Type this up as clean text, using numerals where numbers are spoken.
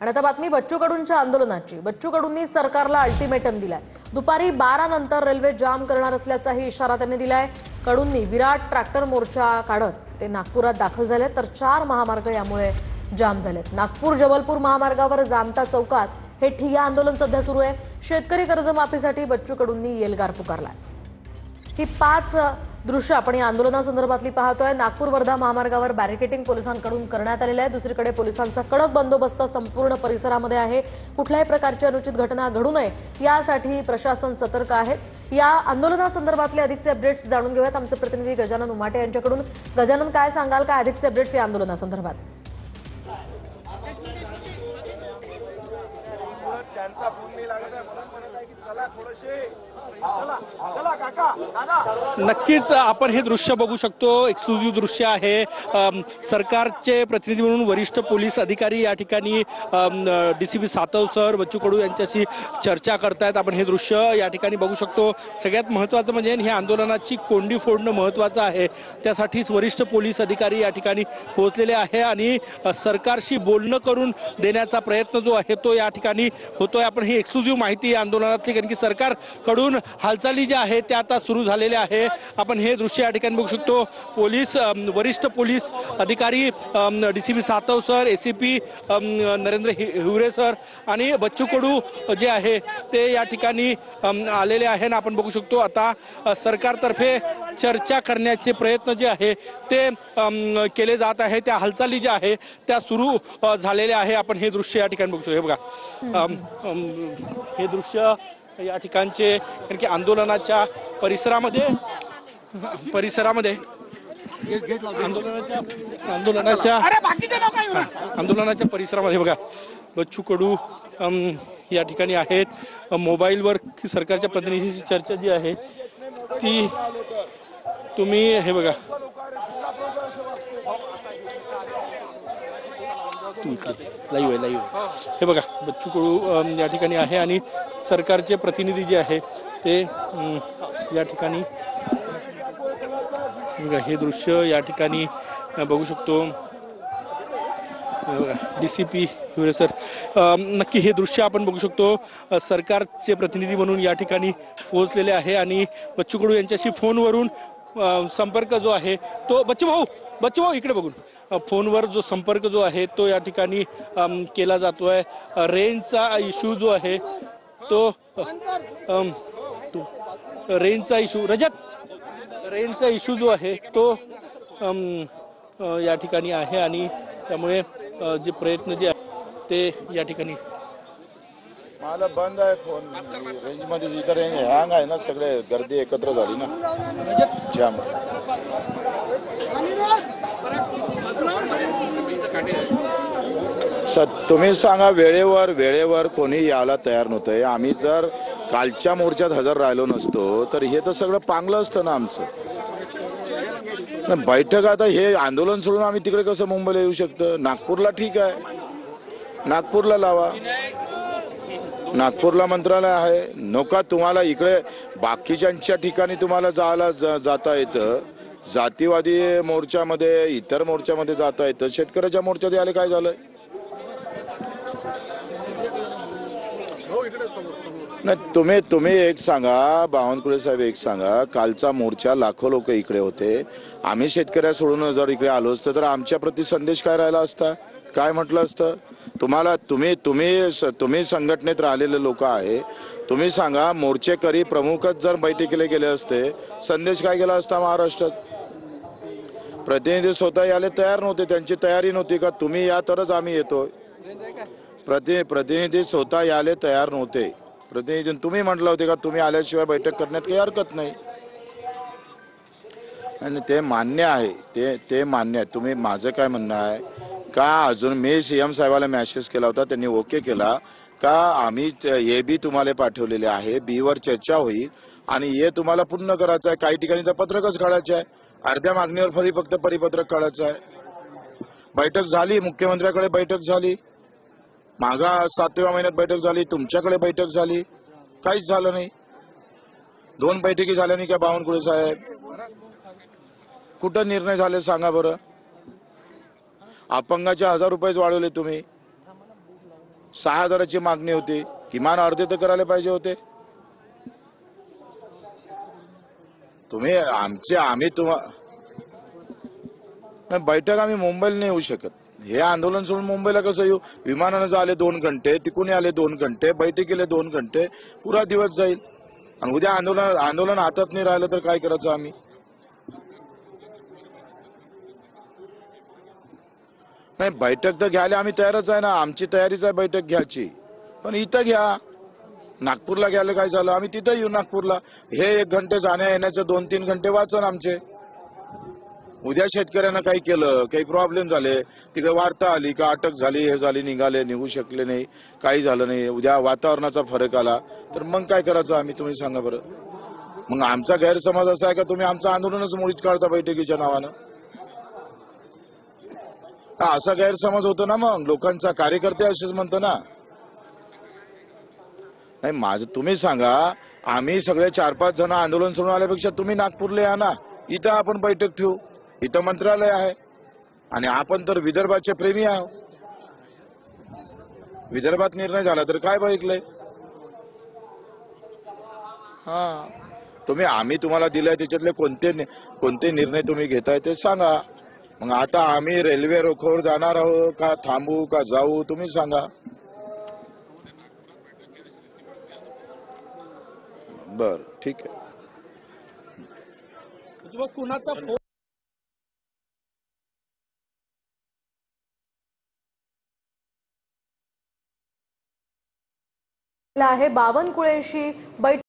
आणि आता बातमी बच्चू कडूंच्या आंदोलनाची। बच्चू कडूंनी सरकारला अल्टिमेटम दिलाय। दुपारी 12 नंतर रेल्वे जाम करणार असल्याचाही इशारा त्यांनी दिलाय। कडूंनी विराट ट्रॅक्टर मोर्चा काढत ते नागपुरात दाखल झाले, तर 4 महामार्ग यामुळे जाम झालेत। नागपूर जबलपूर महामार्गावर जानता चौकात हे ठिय्या आंदोलन सध्या सुरू आहे। शेतकरी कर्जमाफीसाठी बच्चू कडूंनी एल्गार पुकारलाय। ही 5 दृश्य आपण या आंदोलनासंदर्भातली पाहतोय। नागपूर वर्धा महामार्गावर बॅरिकेडिंग पोलिसांकडून करण्यात आलेलं आहे। दुसरीकडे पोलिसांचा कडक बंदोबस्त संपूर्ण परिसरामध्ये आहे। कुठल्याही प्रकारची अनुचित घटना घडू नये यासाठी प्रशासन सतर्क आहे। या आंदोलनासंदर्भातले अधिकचे अपडेट्स जाणून घेऊयात आमचे प्रतिनिधी गजानन उमाटे यांच्याकडून। गजानन, काय सांगाल, काय अधिकचे अपडेट्स या आंदोलनासंदर्भात? त्यांचा फोन नाही लागत आहे म्हणून म्हणत आहे की चला थोडेसे नक्कीच आपण हे दृश्य बघू शकतो। एक्सक्लुझिव्ह दृश्य आहे। सरकारचे प्रतिनिधी म्हणून वरिष्ठ पोलीस अधिकारी या ठिकाणी डीसीपी सातव सर बच्चू कडू यांच्याशी चर्चा करतायत। आपण हे दृश्य या ठिकाणी बघू शकतो। सगळ्यात महत्त्वाचं म्हणजे ही आंदोलनाची कोंडी फोडणं महत्त्वाचं आहे। त्यासाठीच वरिष्ठ पोलीस अधिकारी या ठिकाणी पोहोचलेले आहे आणि सरकारशी बोलणं करून देण्याचा प्रयत्न जो आहे तो या ठिकाणी होतोय। आपण ही एक्सक्लुझिव्ह माहिती आंदोलनातली, कारण की सरकारकडून हालचाली ज्या आहेत त्या आता सुरू झालेल्या आहे। आपण हे दृश्य या ठिकाणी बघू शकतो। पोलीस वरिष्ठ पोलीस अधिकारी DCP Satav sir, ACP Narendra Hiware sir आणि बच्चू कडू जे आहे ते या ठिकाणी आलेले आहे। आपण बघू शकतो आता सरकारतर्फे चर्चा करण्याचे प्रयत्न जे आहे ते केले जात आहे। त्या हालचाली ज्या आहे त्या सुरू झालेल्या आहे। आपण हे दृश्य या ठिकाणी बघू शकतो। हे बघा, हे दृश्य या ठिकाणचे, कारण की आंदोलनाच्या परिसरामध्ये परिसरामध्ये बघा बच्चू कडू या ठिकाणी आहेत। मोबाईलवर सरकारच्या प्रतिनिधीची चर्चा जी आहे ती तुम्ही हे बघा, लाईव्ह हे बघा, बच्चू कडू या ठिकाणी आहे आणि सरकारचे प्रतिनिधी जे आहे ते या ठिकाणी बघा, हे दृश्य या ठिकाणी बघू शकतो। डीसीपी हिवरे सर, नक्की हे दृश्य आपण बघू शकतो। सरकारचे प्रतिनिधी म्हणून या ठिकाणी पोहोचलेले आहे आणि बच्चू कडू यांच्याशी फोनवरून संपर्क जो आहे तो बच्चू भाऊ इकडे बघून फोनवर जो संपर्क जो आहे तो या ठिकाणी केला जातोय। रेंजचा इश्यू जो आहे तो रेंजचा इश्यू जो आहे तो या ठिकाणी आहे आणि त्यामुळे जे प्रयत्न जे आहे ते या ठिकाणी मला बंद आहे फोन। रेंज मध्ये इतर रेंज हँग आहे ना, सगळे गर्दी एकत्र झाली ना जाम। तुम्ही सांगा, वेळेवर कोणी यायला तयार नव्हतंय। आम्ही जर कालच्या मोर्चात हजर राहिलो नसतो तर हे तर सगळं पांगलं असतं ना आमचं। बैठक आता हे आंदोलन सोडून आम्ही तिकडे कसं मुंबईला येऊ शकतो? नागपूरला ठीक आहे, नागपूरला लावा, नागपूरला मंत्रालय आहे। नका तुम्हाला इकडे बाकीच्यांच्या ठिकाणी तुम्हाला जाता येतं। जातीवादी मोर्चामध्ये, इतर मोर्चामध्ये जाता येतं। शेतकऱ्याच्या मोर्चात यायला काय झालंय? नाही, तुम्ही एक सांगा, बावनकुळे साहेब एक सांगा, कालचा मोर्चा लाखो लोक इकडे होते। आम्ही शेतकऱ्या सोडून जर इकडे आलो असतो तर आमच्या प्रति संदेश काय राहिला असता? काय म्हटलं असतं तुम्हाला? तुम्ही संघटनेत राहिलेले लोक आहे, तुम्ही सांगा, मोर्चेकरी प्रमुखच जर बैठकीला गेले असते, संदेश काय गेला असता महाराष्ट्रात? प्रतिनिधी स्वतः यायला तयार नव्हते, त्यांची तयारी नव्हती का तुम्ही या तरच आम्ही येतो? प्रतिनिधी स्वतः यायला तयार नव्हते। प्रतिनिधी तुम्ही म्हटलं होते का तुम्ही आल्याशिवाय बैठक करण्यात काही हरकत नाही, आणि ते मान्य आहे, ते मान्य आहे। तुम्ही, माझं काय म्हणणं आहे का, अजून मी सीएम साहेबाला मेसेज केला होता, त्यांनी ओके केला का आम्ही हे बी तुम्हाला पाठवलेले आहे, बी वर चर्चा होईल आणि हे तुम्हाला पूर्ण करायचं आहे। काही ठिकाणी तर पत्रकच काढायचं आहे, अर्ध्या मागणीवर फक्त परिपत्रक काढायचं आहे। बैठक झाली, मुख्यमंत्र्याकडे बैठक झाली, मागा 7व्या महिन्यात बैठक झाली, तुमच्याकडे बैठक झाली, काहीच झालं नाही। 2 बैठकी झाल्या नाही का बावनकुळे साहेब? कुठं निर्णय झाले सांगा बरं? अपंगाचे 1000 रुपये वाढवले तुम्ही, 6,000ची मागणी होती, किमान अर्धे तर करायला पाहिजे होते. तुम्ही आम्ही बैठक आम्ही मुंबईला नाही येऊ शकत. हे आंदोलन सोडून मुंबईला कसं येऊ? विमानानं आले 2 घंटे, तिकून आले 2 घंटे, बैठकीले 2 घंटे, पुरा दिवस जाईल. आणि उद्या आंदोलन हातात नाही राहिलं तर काय करायचं आम्ही? नाही, बैठक तर घ्यायला आम्ही तयारच आहे ना. आमची तयारीच आहे बैठक घ्यायची. पण इथं घ्या. नागपूरला घ्यायला काय झालं? आम्ही तिथं येऊ नागपूरला. हे 1 घंटे जाण्या येण्याचं 2-3 घंटे वाचन आमचे. उद्या शेतकऱ्यांना काही केलं, काही प्रॉब्लेम झाले, तिकडे वार्ता आली का अटक झाली, हे झाली, निघू शकले नाही, काही झालं नाही, उद्या वातावरणाचा फरक आला तर मग काय करायचं आम्ही? तुम्ही सांगा बरं. मग आमचा गैरसमज असा आहे का तुम्ही आमचं आंदोलनच मोडीत काढता बैठकीच्या नावानं? असा गैरसमज होतो ना. मग लोकांचा कार्यकर्ते असेच म्हणतो ना. नाही, माझं तुम्ही सांगा. आम्ही सगळे 4-5 जण आंदोलन सोडून आल्यापेक्षा तुम्ही नागपूरला या ना. इथं आपण बैठक ठेवू. इथं मंत्रालय आहे. आणि आपण तर विदर्भाचे प्रेमी आहोत. विदर्भात निर्णय झाला तर काय बघितलंय? आम्ही तुम्हाला दिलाय त्याच्यातले कोणते निर्णय तुम्ही घेताय ते सांगा. मग आता आम्ही रेल्वे रोखोवर जाणार आहोत का थांबू का जाऊ? तुम्ही सांगा. बर, ठीक आहे. कुणाचा फोन आहे बावनकुळेंशी बैठक